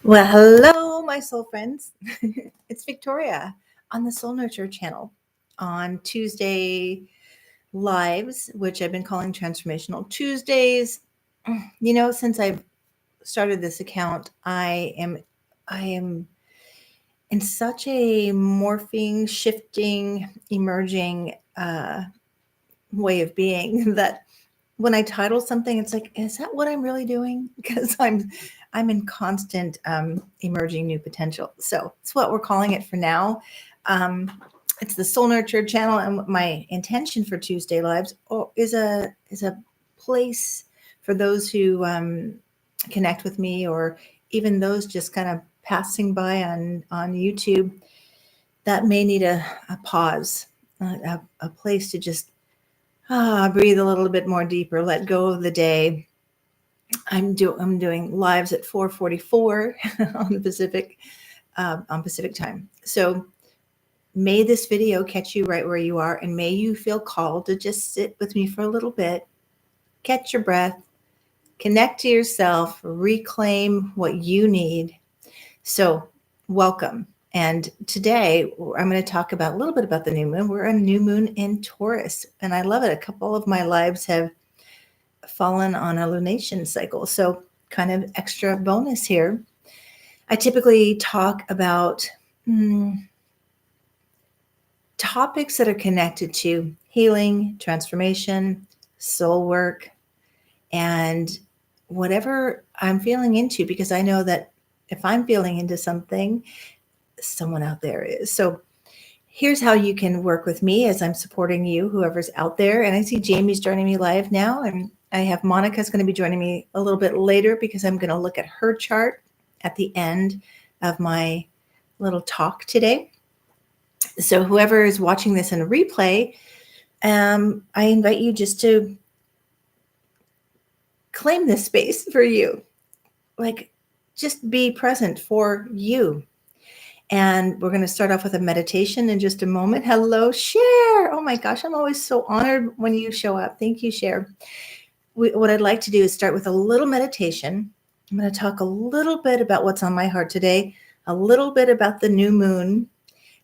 Well, hello, my soul friends. It's Victoria on the Soul Nurture channel on Tuesday lives, which I've been calling Transformational Tuesdays. Since I've started this account, I am in such a morphing, shifting, emerging way of being that when I title something, it's like, is that what I'm really doing? Because I'm in constant emerging new potential. So it's what we're calling it for now. Um, it's the Soul Nurture channel, and my intention for Tuesday Lives is a place for those who connect with me, or even those just kind of passing by on YouTube that may need a pause, a place to just breathe a little bit more deeper, let go of the day. I'm doing lives at 4:44 on Pacific time. So may this video catch you right where you are, and may you feel called to just sit with me for a little bit, catch your breath, connect to yourself, reclaim what you need. So welcome. And today I'm going to talk about a little bit about the new moon. We're a new moon in Taurus, and I love it. A couple of my lives have fallen on a lunation cycle. So, kind of extra bonus here. I typically talk about topics that are connected to healing, transformation, soul work, and whatever I'm feeling into, because I know that if I'm feeling into something, someone out there is. So, here's how you can work with me as I'm supporting you, whoever's out there. And I see Jamie's joining me live now, and I have Monica's going to be joining me a little bit later because I'm going to look at her chart at the end of my little talk today. So whoever is watching this in a replay, I invite you just to claim this space for you. Like, just be present for you. And we're going to start off with a meditation in just a moment. Hello, Cher. Oh my gosh, I'm always so honored when you show up. Thank you, Cher. What I'd like to do is start with a little meditation. I'm going to talk a little bit about what's on my heart today, a little bit about the new moon.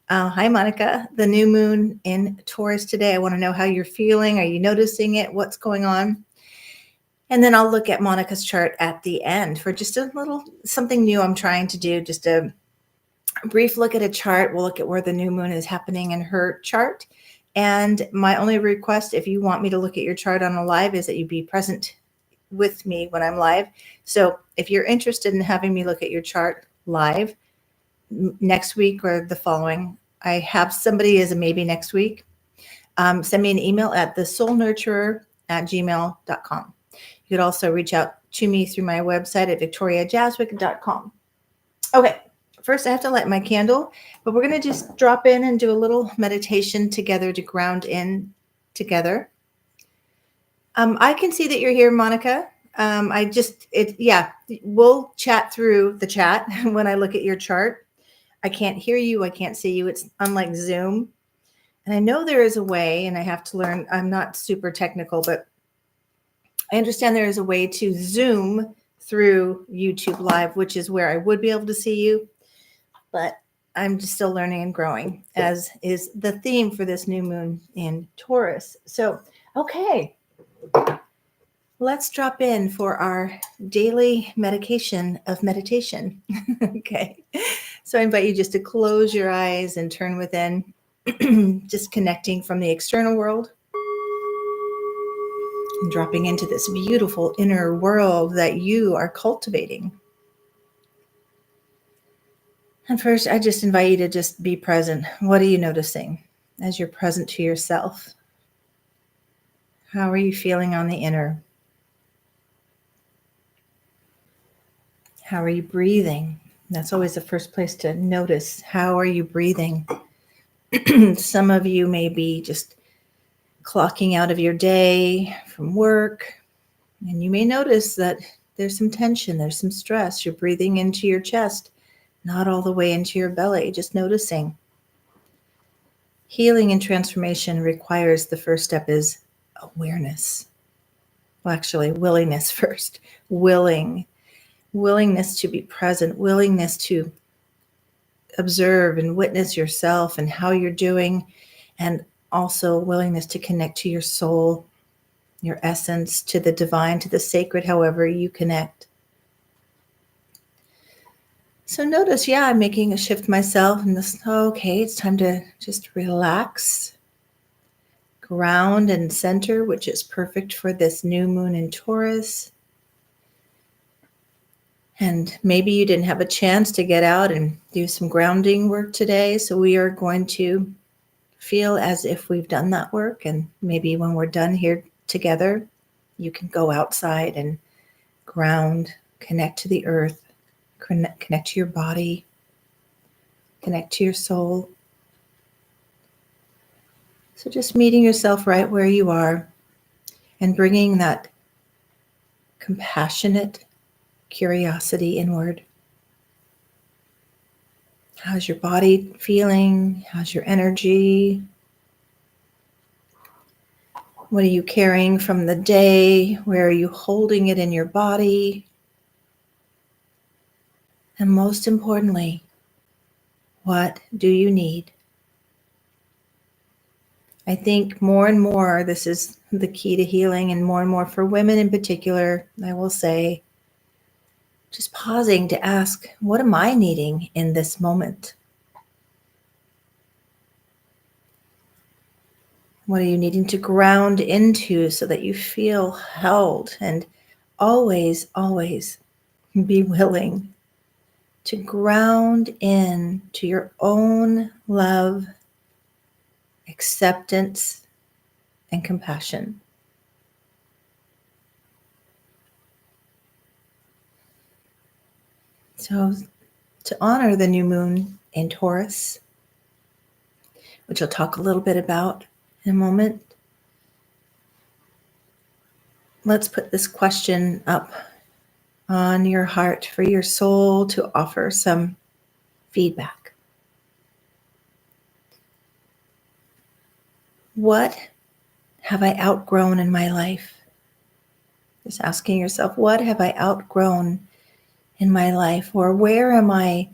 Hi, Monica. The new moon in Taurus today. I want to know how you're feeling. Are you noticing it? What's going on? And then I'll look at Monica's chart at the end for just a little something new I'm trying to do, just a brief look at a chart. We'll look at where the new moon is happening in her chart. And my only request, if you want me to look at your chart on a live, is that you be present with me when I'm live. So if you're interested in having me look at your chart live next week or the following, I have somebody as a maybe next week. Send me an email at thesoulnurturer@gmail.com. You could also reach out to me through my website at victoriajaswick.com. Okay, first I have to light my candle, but we're going to just drop in and do a little meditation together to ground in together. I can see that you're here, Monica. We'll chat through the chat when I look at your chart. I can't hear you. I can't see you. It's unlike Zoom. And I know there is a way, and I have to learn. I'm not super technical, but I understand there is a way to Zoom through YouTube Live, which is where I would be able to see you. But I'm just still learning and growing, as is the theme for this new moon in Taurus. So, okay, let's drop in for our daily medication of meditation. Okay, so I invite you just to close your eyes and turn within, just connecting from the external world and dropping into this beautiful inner world that you are cultivating. And first, I just invite you to just be present. What are you noticing as you're present to yourself? How are you feeling on the inner? How are you breathing? That's always the first place to notice. How are you breathing? Some of you may be just clocking out of your day from work, and you may notice that there's some tension, there's some stress. You're breathing into your chest, not all the way into your belly, just noticing. Healing and transformation requires the first step is awareness. Well, actually, willingness first. Willing willingness to be present, willingness to observe and witness yourself and how you're doing, and also willingness to connect to your soul, your essence, to the divine, to the sacred, however you connect. So notice, I'm making a shift myself and this, okay, it's time to just relax, ground and center, which is perfect for this new moon in Taurus. And maybe you didn't have a chance to get out and do some grounding work today. So we are going to feel as if we've done that work. And maybe when we're done here together, you can go outside and ground, connect to the earth, connect to your body, connect to your soul. So just meeting yourself right where you are and bringing that compassionate curiosity inward. How's your body feeling? How's your energy? What are you carrying from the day? Where are you holding it in your body? And most importantly, what do you need? I think more and more, this is the key to healing, and more for women in particular, I will say, just pausing to ask, what am I needing in this moment? What are you needing to ground into so that you feel held? And always be willing to ground in to your own love, acceptance, and compassion. So to honor the new moon in Taurus, which I'll talk a little bit about in a moment, let's put this question up on your heart for your soul to offer some feedback. What have I outgrown in my life? Just asking yourself, what have I outgrown in my life? Or where am I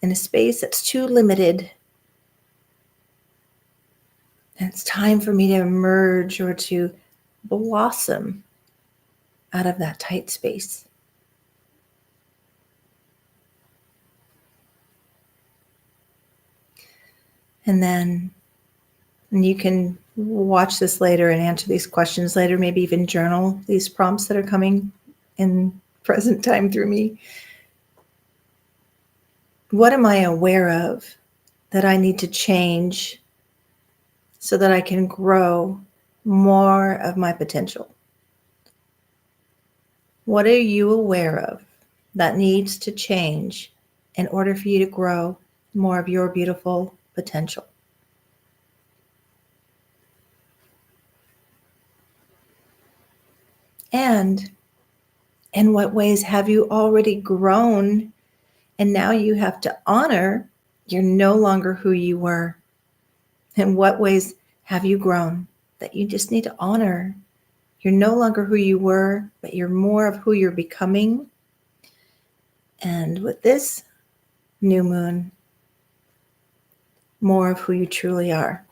in a space that's too limited? And it's time for me to emerge or to blossom out of that tight space. And you can watch this later and answer these questions later, maybe even journal these prompts that are coming in present time through me. What am I aware of that I need to change so that I can grow more of my potential? What are you aware of that needs to change in order for you to grow more of your beautiful potential? And in what ways have you already grown, and now you have to honor you're no longer who you were? In what ways have you grown that you just need to honor you're no longer who you were, but you're more of who you're becoming? And with this new moon, more of who you truly are.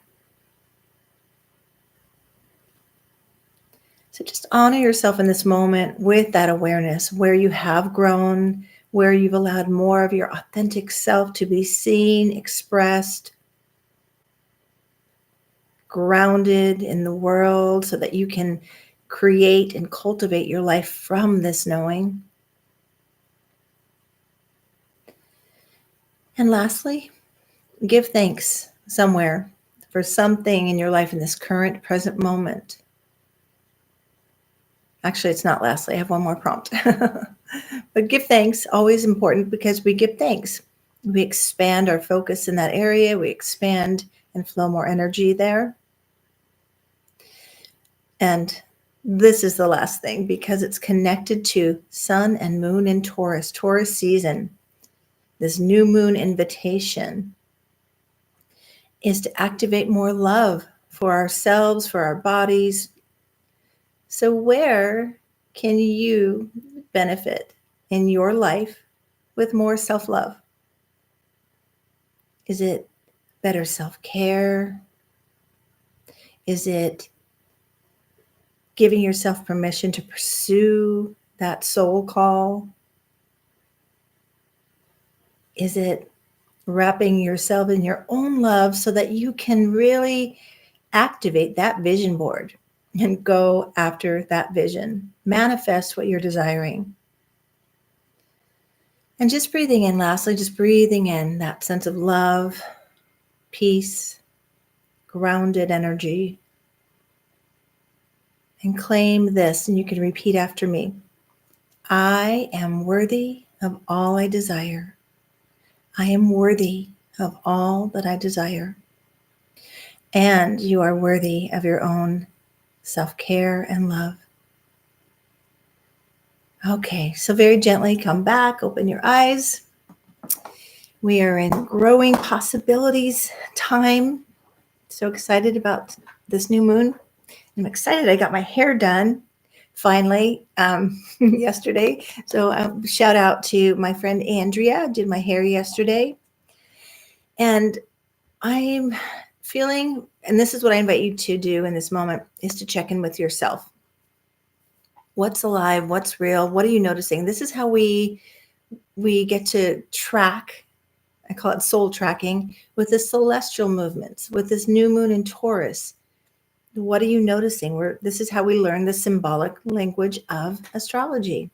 So just honor yourself in this moment with that awareness, where you have grown, where you've allowed more of your authentic self to be seen, expressed, grounded in the world, so that you can create and cultivate your life from this knowing. And lastly, give thanks somewhere for something in your life in this current present moment. Actually, it's not lastly. I have one more prompt. But give thanks, always important, because we give thanks. We expand our focus in that area. We expand and flow more energy there. And this is the last thing, because it's connected to Sun and Moon in Taurus, Taurus season. This new moon invitation is to activate more love for ourselves, for our bodies. So where can you benefit in your life with more self-love? Is it better self-care? Is it giving yourself permission to pursue that soul call? Is it wrapping yourself in your own love so that you can really activate that vision board and go after that vision? Manifest what you're desiring. And just breathing in, lastly, just breathing in that sense of love, peace, grounded energy. And claim this, and you can repeat after me. I am worthy of all I desire. I am worthy of all that I desire. And you are worthy of your own self-care and love. Okay, so very gently come back, open your eyes. We are in growing possibilities time. So excited about this new moon. I'm excited. I got my hair done finally yesterday. So shout out to my friend Andrea, did my hair yesterday. And I'm feeling, and this is what I invite you to do in this moment, is to check in with yourself. What's alive? What's real? What are you noticing? This is how we get to track. I call it soul tracking with the celestial movements, with this new moon in Taurus. What are you noticing? This is how we learn the symbolic language of astrology.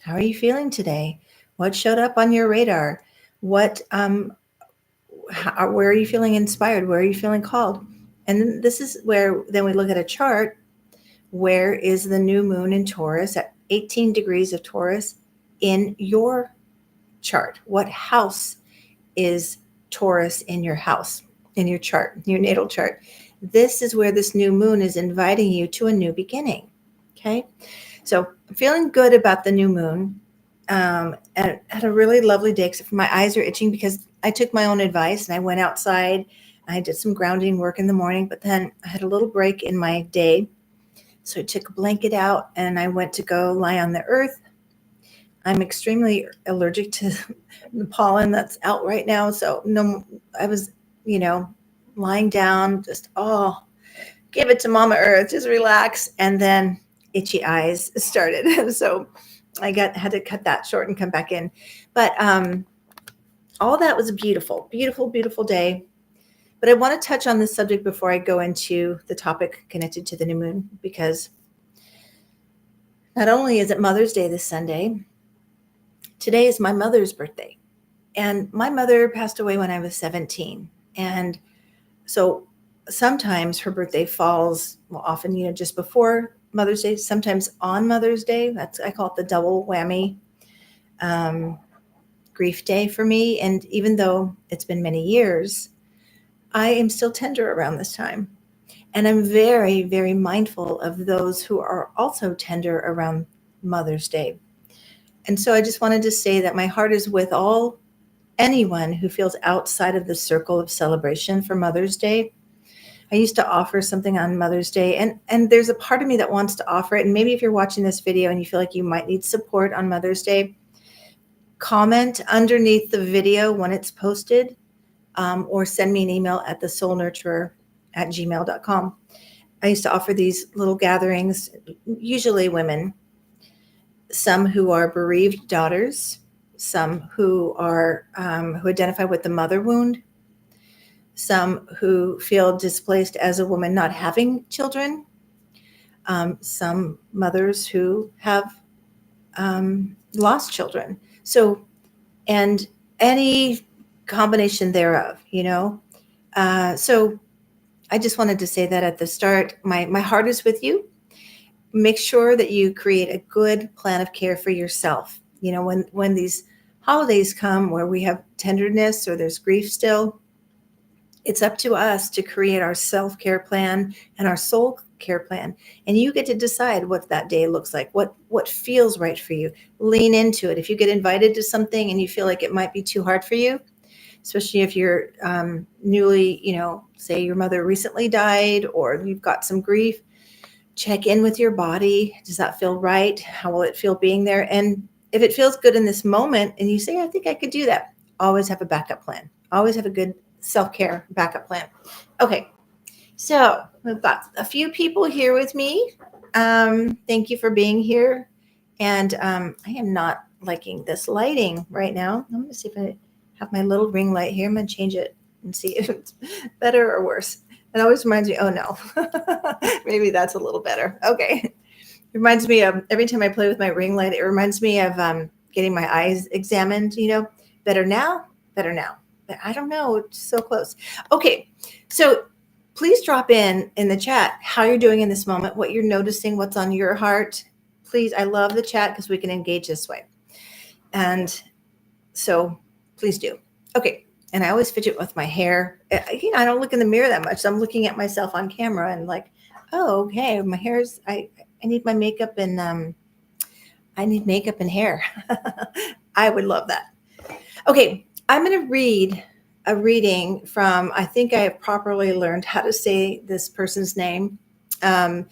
How are you feeling today? What showed up on your radar? Where are you feeling inspired? Where are you feeling called? And then this is where then we look at a chart. Where is the new moon in Taurus at 18 degrees of Taurus in your chart? What house is Taurus in your house, in your chart, your natal chart? This is where this new moon is inviting you to a new beginning. Okay. So I'm feeling good about the new moon. And had a really lovely day, except for my eyes are itching because I took my own advice and I went outside. I did some grounding work in the morning, but then I had a little break in my day. So I took a blanket out and I went to go lie on the earth. I'm extremely allergic to the pollen that's out right now. So no, I was, lying down, just, give it to Mama Earth, just relax. And then itchy eyes started. So I had to cut that short and come back in. But all that was a beautiful, beautiful, beautiful day. But I want to touch on this subject before I go into the topic connected to the new moon, because not only is it Mother's Day this Sunday, today is my mother's birthday. And my mother passed away when I was 17. And so sometimes her birthday falls, well, often, just before Mother's Day, sometimes on Mother's Day. I call it the double whammy grief day for me. And even though it's been many years, I am still tender around this time. And I'm very, very mindful of those who are also tender around Mother's Day. And so I just wanted to say that my heart is with anyone who feels outside of the circle of celebration for Mother's Day. I used to offer something on Mother's Day, and there's a part of me that wants to offer it. And maybe if you're watching this video and you feel like you might need support on Mother's Day, comment underneath the video when it's posted, or send me an email at thesoulnurturer@gmail.com. I used to offer these little gatherings, usually women, some who are bereaved daughters, some who are who identify with the mother wound, some who feel displaced as a woman not having children, some mothers who have lost children. So, and any combination thereof. So I just wanted to say that at the start, my heart is with you. Make sure that you create a good plan of care for yourself. When these holidays come where we have tenderness or there's grief still, it's up to us to create our self-care plan and our soul care plan. And you get to decide what that day looks like, what feels right for you. Lean into it. If you get invited to something and you feel like it might be too hard for you, especially if you're newly, say your mother recently died or you've got some grief, check in with your body. Does that feel right? How will it feel being there? And if it feels good in this moment and you say, I think I could do that, always have a backup plan. Always have a good self-care backup plan. Okay. So we've got a few people here with me. Thank you for being here. And I am not liking this lighting right now. I'm going to see if I have my little ring light here. I'm going to change it and see if it's better or worse. It always reminds me, oh no, maybe that's a little better. Okay. It reminds me of every time I play with my ring light, it reminds me of getting my eyes examined, better now, better now. But I don't know. It's so close. Okay. So please drop in the chat how you're doing in this moment, what you're noticing, what's on your heart. Please, I love the chat because we can engage this way. And so please do. Okay. And I always fidget with my hair. I don't look in the mirror that much. So I'm looking at myself on camera and like, oh, okay, my hair's, I need my makeup and I need makeup and hair. I would love that. Okay. I'm going to read a reading from, I think I have properly learned how to say this person's name. How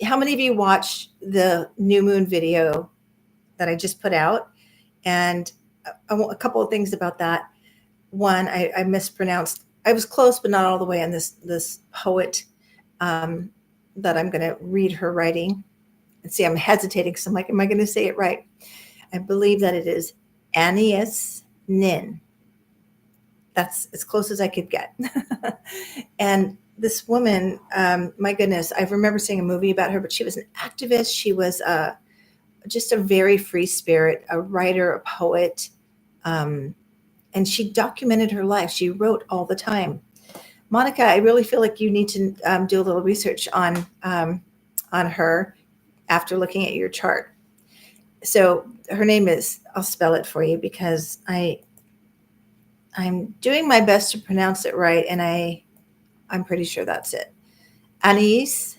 many of you watched the new moon video that I just put out? And a couple of things about that. One, I mispronounced. I was close, but not all the way on this poet that I'm going to read her writing. And see, I'm hesitating because I'm like, am I going to say it right? I believe that it is Anais Nin. That's as close as I could get. And this woman, my goodness, I remember seeing a movie about her, but she was an activist. She was just a very free spirit, a writer, a poet. And she documented her life. She wrote all the time. Monica, I really feel like you need to do a little research on her after looking at your chart. So her name is, I'll spell it for you because I'm doing my best to pronounce it right, and I'm pretty sure that's it. Anais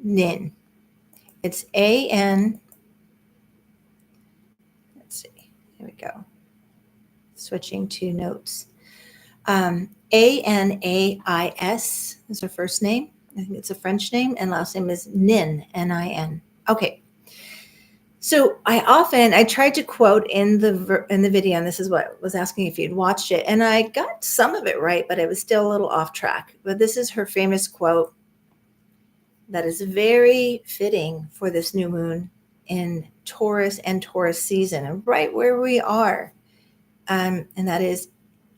Nin. It's A-N. Let's see. Here we go. Switching to notes. A-N-A-I-S is her first name. I think it's a French name, and last name is Nin, N-I-N. Okay. So I tried to quote in the video, and this is what I was asking if you'd watched it, and I got some of it right, but it was still a little off track. But this is her famous quote that is very fitting for this new moon in Taurus and Taurus season, and right where we are. And that is,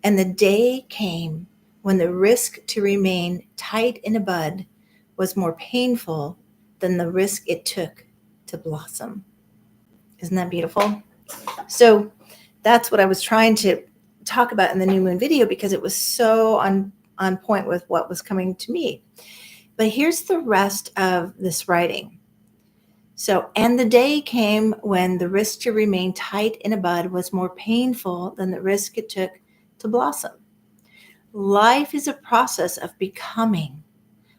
and the day came when the risk to remain tight in a bud was more painful than the risk it took to blossom. Isn't that beautiful? So that's what I was trying to talk about in the new moon video because it was so on point with what was coming to me. But here's the rest of this writing. So, and the day came when the risk to remain tight in a bud was more painful than the risk it took to blossom. Life is a process of becoming,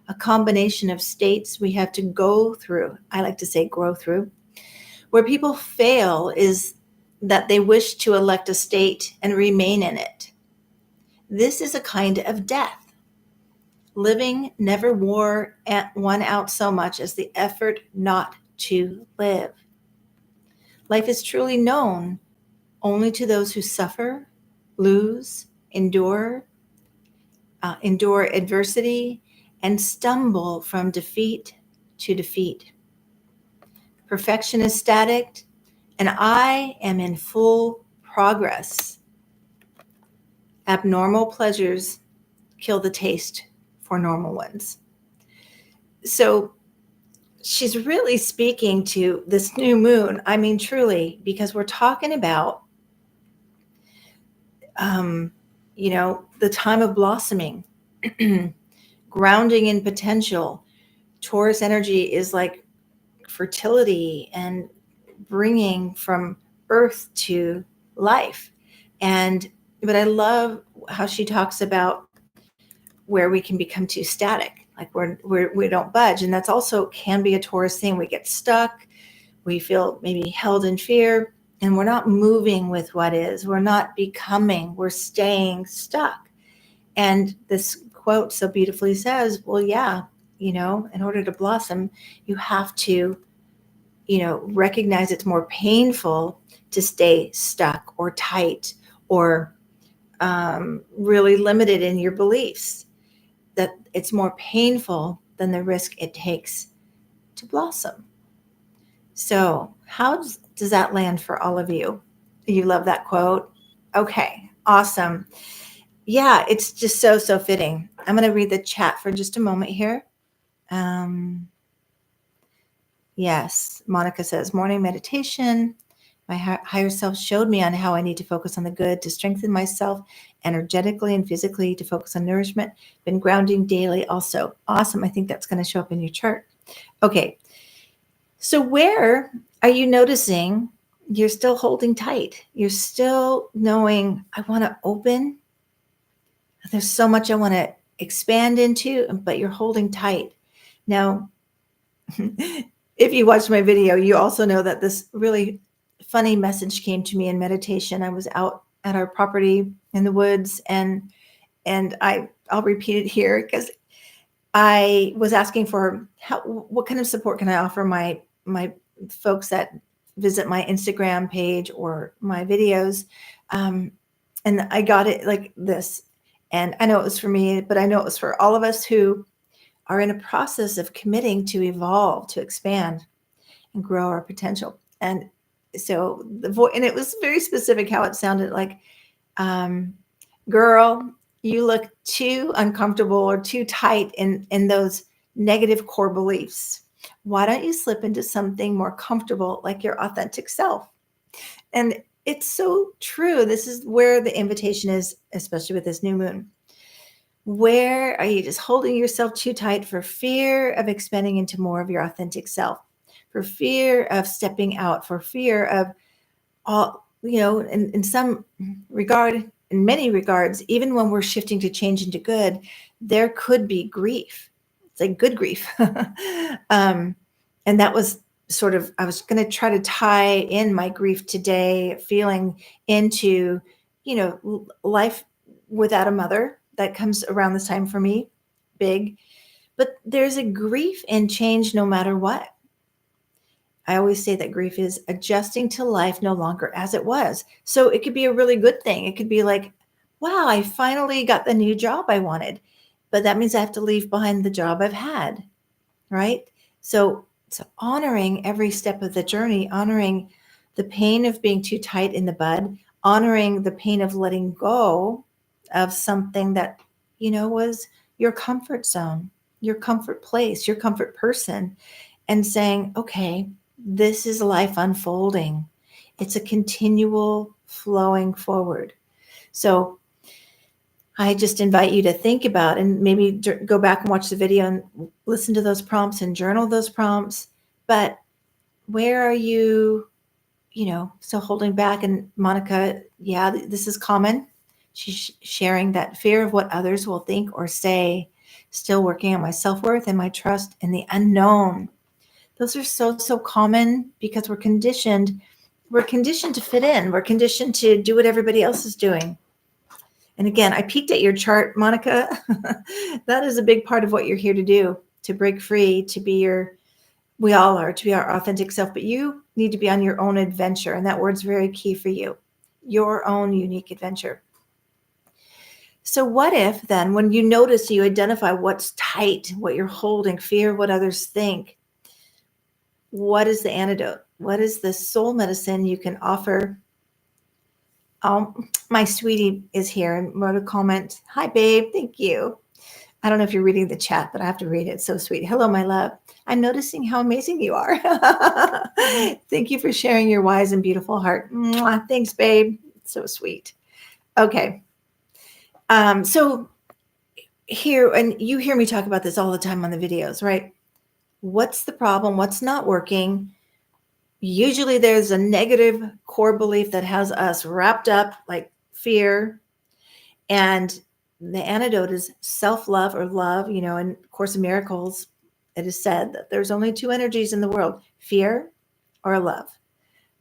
a combination of states we have to go through. I like to say grow through. Where people fail is that they wish to elect a state and remain in it. This is a kind of death. Living never wore one out so much as the effort not to live. Life is truly known only to those who suffer, lose, endure adversity, and stumble from defeat to defeat. Perfection is static, and I am in full progress. Abnormal pleasures kill the taste for normal ones. So she's really speaking to this new moon. I mean, truly, because we're talking about, the time of blossoming, grounding in potential. Taurus energy is like fertility and bringing from earth to life. But I love how she talks about where we can become too static, like we don't budge. And that's also can be a Taurus thing. We get stuck. We feel maybe held in fear, and we're not moving with what is. We're not becoming. We're staying stuck. And this quote so beautifully says, well, yeah, in order to blossom, you have to, recognize it's more painful to stay stuck or tight or really limited in your beliefs, that it's more painful than the risk it takes to blossom. So, how does that land for all of you? You love that quote? Okay, awesome. Yeah, it's just so fitting. I'm going to read the chat for just a moment here. Yes, Monica says, morning meditation. My higher self showed me on how I need to focus on the good to strengthen myself energetically and physically, to focus on nourishment. Been grounding daily also. Awesome. I think that's going to show up in your chart. Okay. So where are you noticing you're still holding tight? You're still knowing, I want to open. There's so much I want to expand into, but you're holding tight. Now, if you watched my video, you also know that this really funny message came to me in meditation. I was out at our property in the woods, and I'll repeat it here because I was asking for what kind of support can I offer my folks that visit my Instagram page or my videos, and I got it like this. And I know it was for me, but I know it was for all of us who are in a process of committing to evolve, to expand and grow our potential. And so the voice, and it was very specific how it sounded like, girl, you look too uncomfortable or too tight in those negative core beliefs. Why don't you slip into something more comfortable, like your authentic self? And it's so true. This is where the invitation is, especially with this new moon. Where are you just holding yourself too tight for fear of expanding into more of your authentic self, for fear of stepping out, for fear of all, in some regard, in many regards, even when we're shifting to change into good, there could be grief. It's like good grief. And that was sort of, I was going to try to tie in my grief today feeling into, life without a mother. That comes around this time for me, big. But there's a grief in change no matter what. I always say that grief is adjusting to life no longer as it was. So it could be a really good thing. It could be like, wow, I finally got the new job I wanted, but that means I have to leave behind the job I've had, right? So honoring every step of the journey, honoring the pain of being too tight in the bud, honoring the pain of letting go of something that, was your comfort zone, your comfort place, your comfort person, and saying, okay, this is life unfolding. It's a continual flowing forward. So I just invite you to think about, and maybe go back and watch the video and listen to those prompts and journal those prompts. But where are you, still holding back? And Monica, yeah, this is common. She's sharing that fear of what others will think or say, still working on my self-worth and my trust in the unknown. Those are so common because we're conditioned. We're conditioned to fit in. We're conditioned to do what everybody else is doing. And again, I peeked at your chart, Monica. That is a big part of what you're here to do, to break free, to be we all are, to be our authentic self, but you need to be on your own adventure. And that word's very key for you, your own unique adventure. So what if then, when you notice, you identify what's tight, what you're holding, fear, what others think, what is the antidote? What is the soul medicine you can offer? My sweetie is here and wrote a comment. Hi, babe. Thank you. I don't know if you're reading the chat, but I have to read it. It's so sweet. Hello, my love. I'm noticing how amazing you are. Thank you for sharing your wise and beautiful heart. Mwah. Thanks, babe. It's so sweet. Okay. So here, and you hear me talk about this all the time on the videos, right? What's the problem? What's not working? Usually there's a negative core belief that has us wrapped up, like fear. And the antidote is self-love or love. In Course in Miracles, it is said that there's only two energies in the world, fear or love.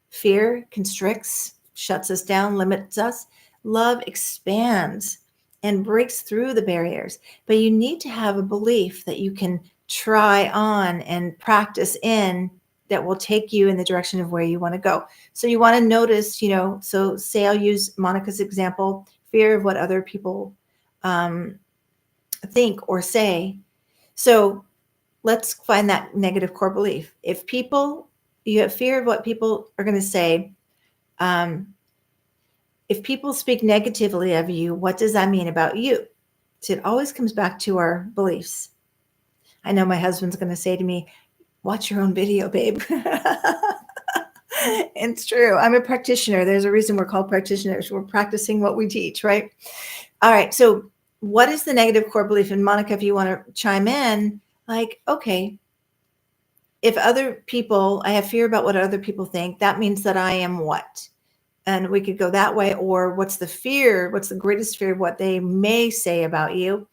Fear constricts, shuts us down, limits us. Love expands and breaks through the barriers. But you need to have a belief that you can try on and practice in that will take you in the direction of where you want to go. So you want to notice, so say I'll use Monica's example, fear of what other people think or say. So let's find that negative core belief. If you have fear of what people are going to say, if people speak negatively of you, what does that mean about you? So it always comes back to our beliefs. I know my husband's going to say to me, watch your own video, babe. It's true. I'm a practitioner. There's a reason we're called practitioners. We're practicing what we teach, right? All right. So what is the negative core belief? And Monica, if you want to chime in, like, okay, if other people, I have fear about what other people think, that means that I am what? And we could go that way. Or what's the fear? What's the greatest fear of what they may say about you?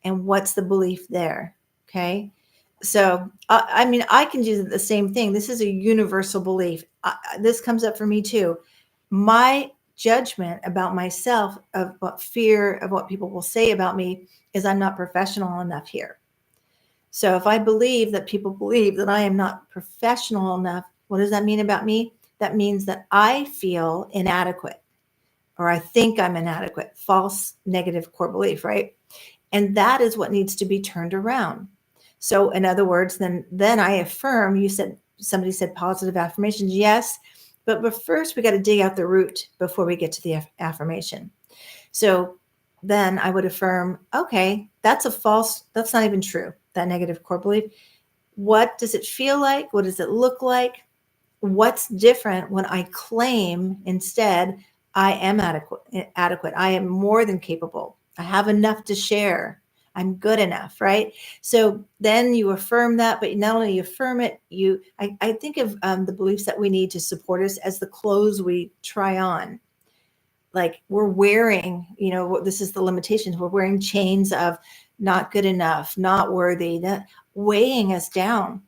And what's the belief there? Okay. So, I mean, I can do the same thing. This is a universal belief. This comes up for me too. My judgment about myself of what fear of what people will say about me is I'm not professional enough here. So if I believe that people believe that I am not professional enough, what does that mean about me? That means that I feel inadequate, or I think I'm inadequate. False negative core belief, right? And that is what needs to be turned around. So in other words, then I affirm. Somebody said positive affirmations. Yes, but first we got to dig out the root before we get to the affirmation. So then I would affirm, okay, that's not even true, that negative core belief. What does it feel like? What does it look like? What's different when I claim instead, I am adequate. I am more than capable. I have enough to share. I'm good enough, right? So then you affirm that, but not only you affirm it, I think of the beliefs that we need to support us as the clothes we try on. Like we're wearing, this is the limitations. We're wearing chains of not good enough, not worthy, that weighing us down.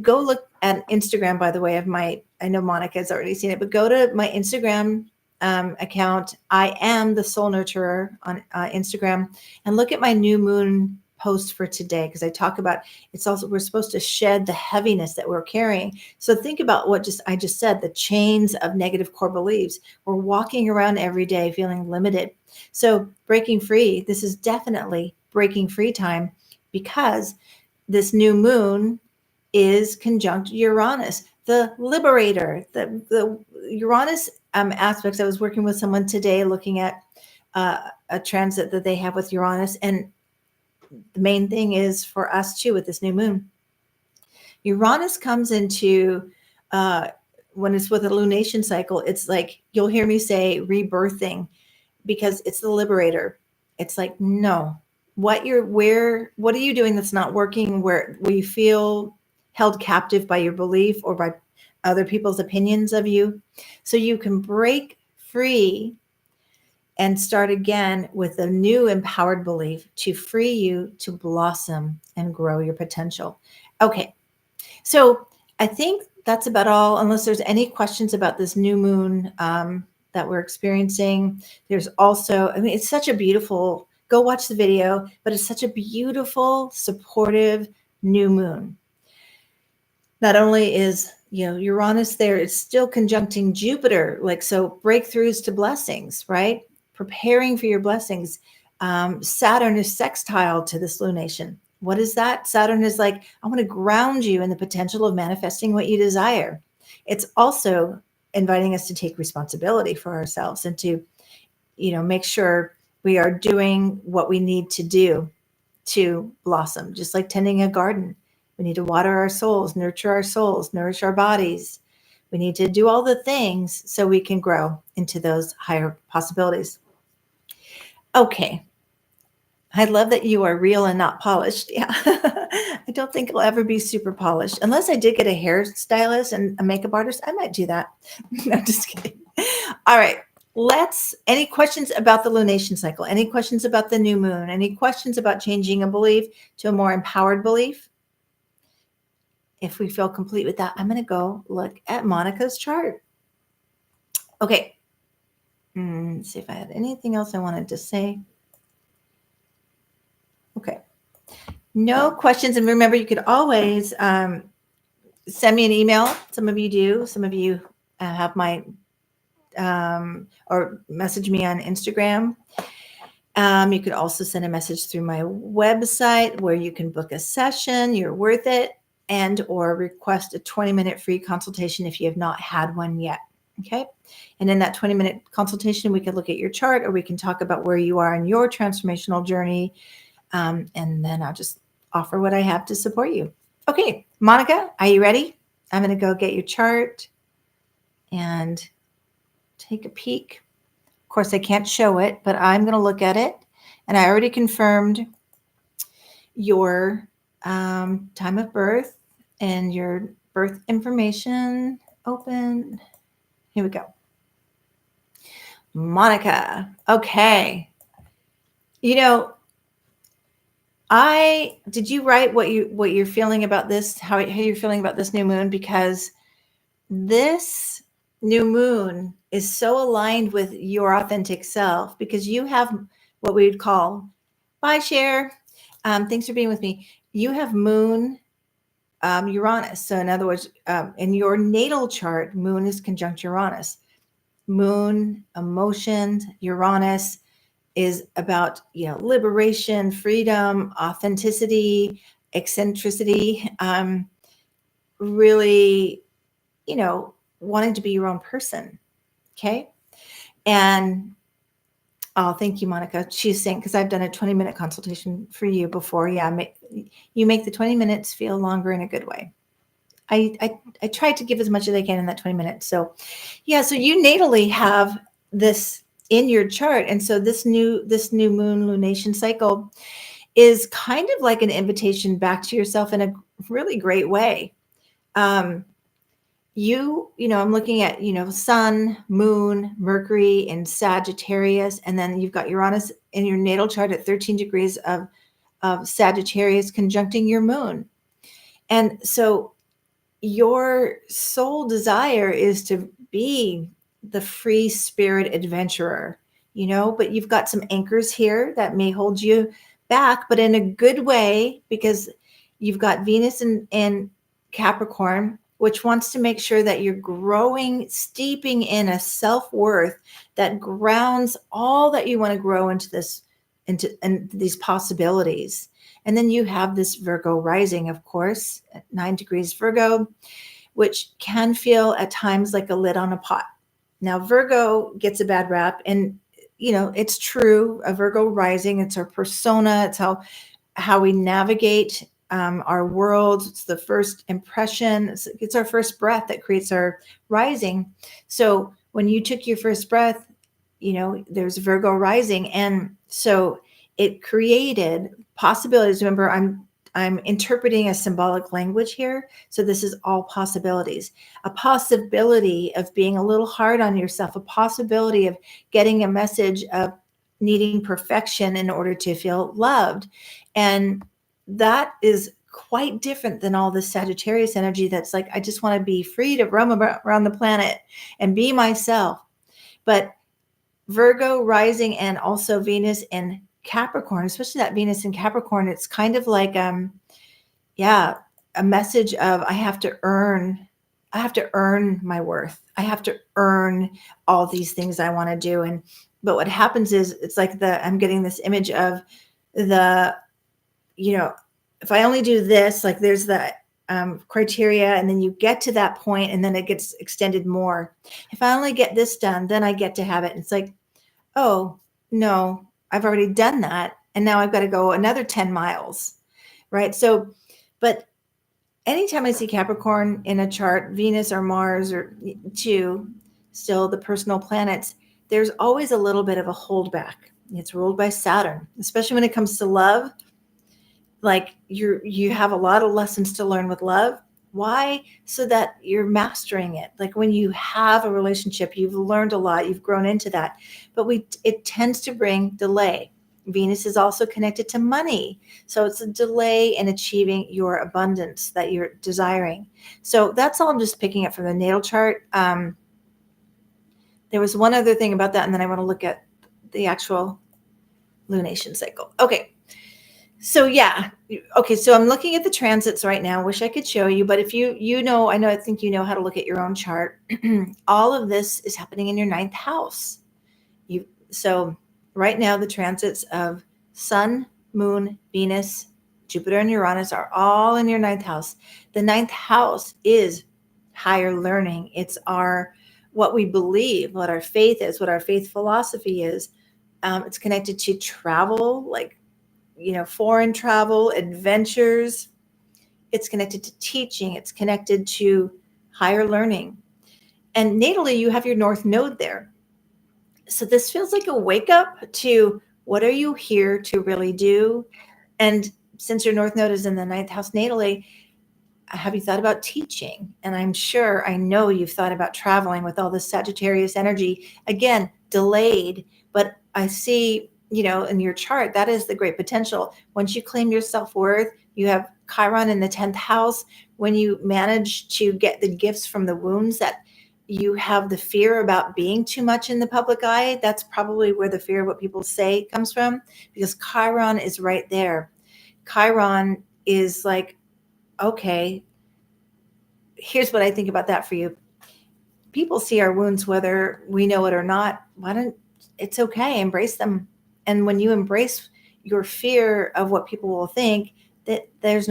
Go look at Instagram, by the way, I know Monica has already seen it, but go to my Instagram account. I am the Soul Nurturer on Instagram, and look at my new moon post for today, because I talk about we're supposed to shed the heaviness that we're carrying. So think about what I just said, the chains of negative core beliefs. We're walking around every day feeling limited. So breaking free, this is definitely breaking free time, because this new moon is conjunct Uranus, the liberator, the Uranus aspects. I was working with someone today looking at a transit that they have with Uranus. And the main thing is for us too, with this new moon, Uranus comes into, when it's with a lunation cycle, it's like, you'll hear me say rebirthing, because it's the liberator. It's like, no, what are you doing that's not working, where you feel held captive by your belief or by other people's opinions of you, so you can break free and start again with a new empowered belief to free you to blossom and grow your potential. Okay, so I think that's about all, unless there's any questions about this new moon that we're experiencing. There's also, it's such a beautiful, go watch the video, but it's such a beautiful, supportive new moon. Not only is, Uranus there, it's still conjuncting Jupiter, so breakthroughs to blessings, right? Preparing for your blessings. Saturn is sextile to this lunation. What is that? Saturn is like, I want to ground you in the potential of manifesting what you desire. It's also inviting us to take responsibility for ourselves and to, make sure we are doing what we need to do to blossom, just like tending a garden. We need to water our souls, nurture our souls, nourish our bodies. We need to do all the things so we can grow into those higher possibilities. Okay. I love that you are real and not polished. Yeah. I don't think I'll ever be super polished. Unless I did get a hairstylist and a makeup artist, I might do that. No, just kidding. All right. Any questions about the lunation cycle? Any questions about the new moon? Any questions about changing a belief to a more empowered belief? If we feel complete with that, I'm going to go look at Monica's chart. Okay. Let's see if I had anything else I wanted to say. Okay. No questions. And remember, you could always send me an email. Some of you do. Some of you have my or message me on Instagram. You could also send a message through my website where you can book a session. You're worth it, and or request a 20-minute free consultation if you have not had one yet. Okay. And in that 20-minute consultation, we can look at your chart, or we can talk about where you are in your transformational journey. And then I'll just offer what I have to support you. Okay, Monica, are you ready? I'm going to go get your chart and take a peek. Of course, I can't show it, but I'm going to look at it. And I already confirmed your time of birth and your birth information. Open. Here we go. Monica. Okay. You know, did you write what you're feeling about this, how you're feeling about this new moon? Because this new moon is so aligned with your authentic self, because you have what we would call, bye Cher, thanks for being with me. You have moon Uranus. So in other words, in your natal chart, moon is conjunct Uranus. Moon, emotions, Uranus is about, liberation, freedom, authenticity, eccentricity, really, wanting to be your own person. Okay. And thank you, Monica. She's saying, because I've done a 20-minute consultation for you before. Yeah. You make the 20 minutes feel longer in a good way. I try to give as much as I can in that 20 minutes. So yeah, so you natally have this in your chart. And so this new moon lunation cycle is kind of like an invitation back to yourself in a really great way. I'm looking at, sun, moon, Mercury, and Sagittarius. And then you've got Uranus in your natal chart at 13 degrees of Sagittarius conjuncting your moon. And so your soul desire is to be the free spirit adventurer, but you've got some anchors here that may hold you back, but in a good way, because you've got Venus in Capricorn, which wants to make sure that you're growing, steeping in a self-worth that grounds all that you want to grow into these possibilities. And then you have this Virgo rising, of course, at 9 degrees Virgo, which can feel at times like a lid on a pot. Now, Virgo gets a bad rap, and, it's true. A Virgo rising, it's our persona. It's how we navigate our world. It's the first impression. It's our first breath that creates our rising. So when you took your first breath, there's Virgo rising. And so it created possibilities. Remember, I'm interpreting a symbolic language here. So this is all possibilities. A possibility of being a little hard on yourself, a possibility of getting a message of needing perfection in order to feel loved. And that is quite different than all this Sagittarius energy that's like, I just want to be free to roam around the planet and be myself. But Virgo rising and also Venus in Capricorn, especially that Venus in Capricorn, it's kind of like, a message of I have to earn my worth. I have to earn all these things I want to do. But what happens is it's like I'm getting this image of if I only do this, like there's the criteria, and then you get to that point and then it gets extended more. If I only get this done, then I get to have it. And it's like, oh no, I've already done that. And now I've got to go another 10 miles. Right. So, but anytime I see Capricorn in a chart, Venus or Mars or still the personal planets, there's always a little bit of a holdback. It's ruled by Saturn, especially when it comes to love. Like you have a lot of lessons to learn with love. Why? So that you're mastering it. Like when you have a relationship, you've learned a lot, you've grown into that, but it tends to bring delay. Venus is also connected to money. So it's a delay in achieving your abundance that you're desiring. So that's all I'm just picking up from the natal chart. There was one other thing about that, and then I want to look at the actual lunation cycle. Okay. So yeah. Okay, so I'm looking at the transits right now. Wish I could show you, but if I know, I think you know how to look at your own chart. All of this is happening in your ninth house. So right now the transits of Sun, Moon, Venus, Jupiter, and Uranus are all in your ninth house. The ninth house is higher learning. It's our what we believe, what our faith is, what our faith philosophy is. It's connected to travel, like foreign travel, adventures. It's connected to teaching. It's connected to higher learning. And natally, you have your North Node there. So this feels like a wake up to what are you here to really do? And since your North Node is in the ninth house natally, have you thought about teaching? And I know you've thought about traveling with all this Sagittarius energy. Again, delayed, but I see, in your chart, that is the great potential. Once you claim your self-worth, you have Chiron in the 10th house. When you manage to get the gifts from the wounds that you have the fear about being too much in the public eye, that's probably where the fear of what people say comes from, because Chiron is right there. Chiron is like, okay, here's what I think about that for you. People see our wounds whether we know it or not. It's okay, embrace them. And when you embrace your fear of what people will think, that they have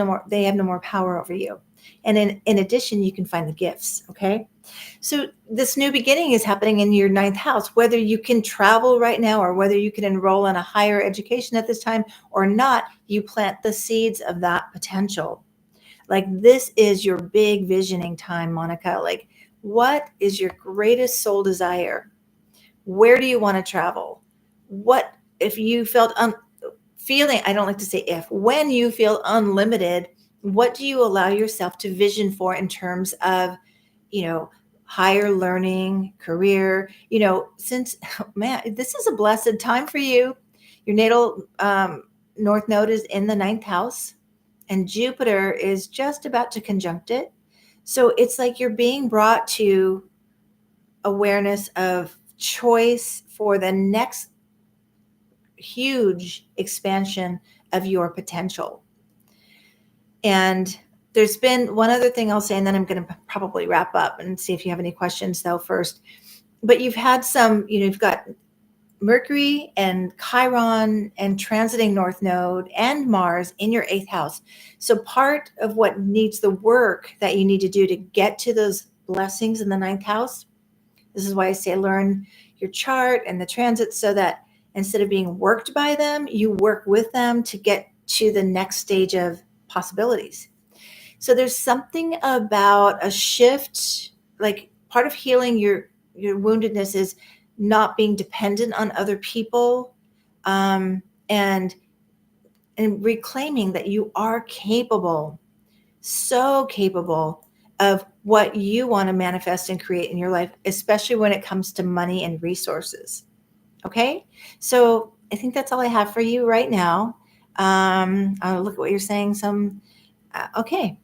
no more power over you. And in addition, you can find the gifts, okay? So this new beginning is happening in your ninth house. Whether you can travel right now or whether you can enroll in a higher education at this time or not, you plant the seeds of that potential. Like, this is your big visioning time, Monica. Like, what is your greatest soul desire? Where do you want to travel? What if you feeling, I don't like to say if, when you feel unlimited, what do you allow yourself to vision for in terms of, higher learning, career, since, man, this is a blessed time for you. Your natal North Node is in the ninth house, and Jupiter is just about to conjunct it. So it's like you're being brought to awareness of choice for the next huge expansion of your potential. And there's been one other thing I'll say, and then I'm going to probably wrap up and see if you have any questions though first. But you've had you've got Mercury and Chiron and transiting North Node and Mars in your eighth house. So part of what needs the work that you need to do to get to those blessings in the ninth house, this is why I say learn your chart and the transits, so that instead of being worked by them, you work with them to get to the next stage of possibilities. So there's something about a shift, like part of healing your woundedness is not being dependent on other people, and reclaiming that you are capable, so capable of what you want to manifest and create in your life, especially when it comes to money and resources. Okay, so I think that's all I have for you right now. I'll look at what you're saying. Okay,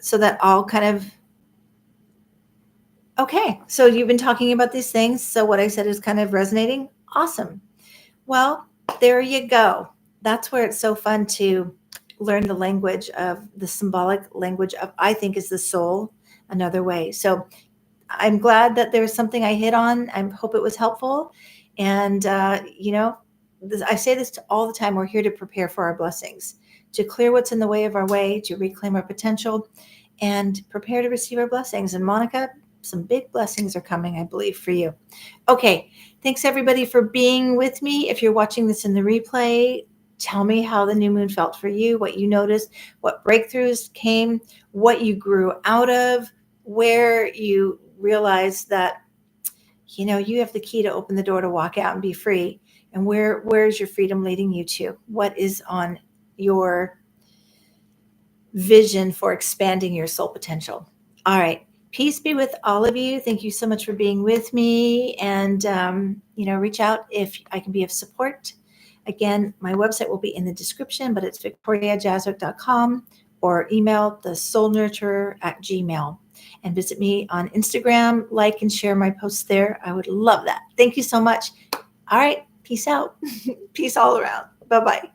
so that all kind of. Okay, so you've been talking about these things. So what I said is kind of resonating. Awesome. Well, there you go. That's where it's so fun to learn the language of the symbolic language of, I think, is the soul another way. So I'm glad that there's something I hit on. I hope it was helpful. And, I say this all the time. We're here to prepare for our blessings, to clear what's in the way of our way, to reclaim our potential, and prepare to receive our blessings. And Monica, some big blessings are coming, I believe, for you. Okay. Thanks everybody for being with me. If you're watching this in the replay, tell me how the new moon felt for you, what you noticed, what breakthroughs came, what you grew out of, where you realized that, you have the key to open the door to walk out and be free. And where is your freedom leading you to? What is on your vision for expanding your soul potential? All right. Peace be with all of you. Thank you so much for being with me. And, reach out if I can be of support. Again, my website will be in the description, but it's victoriajazwick.com, or email thesoulnurturer@gmail.com. And visit me on Instagram, like and share my posts there. I would love that. Thank you so much. All right. Peace out. Peace all around. Bye-bye.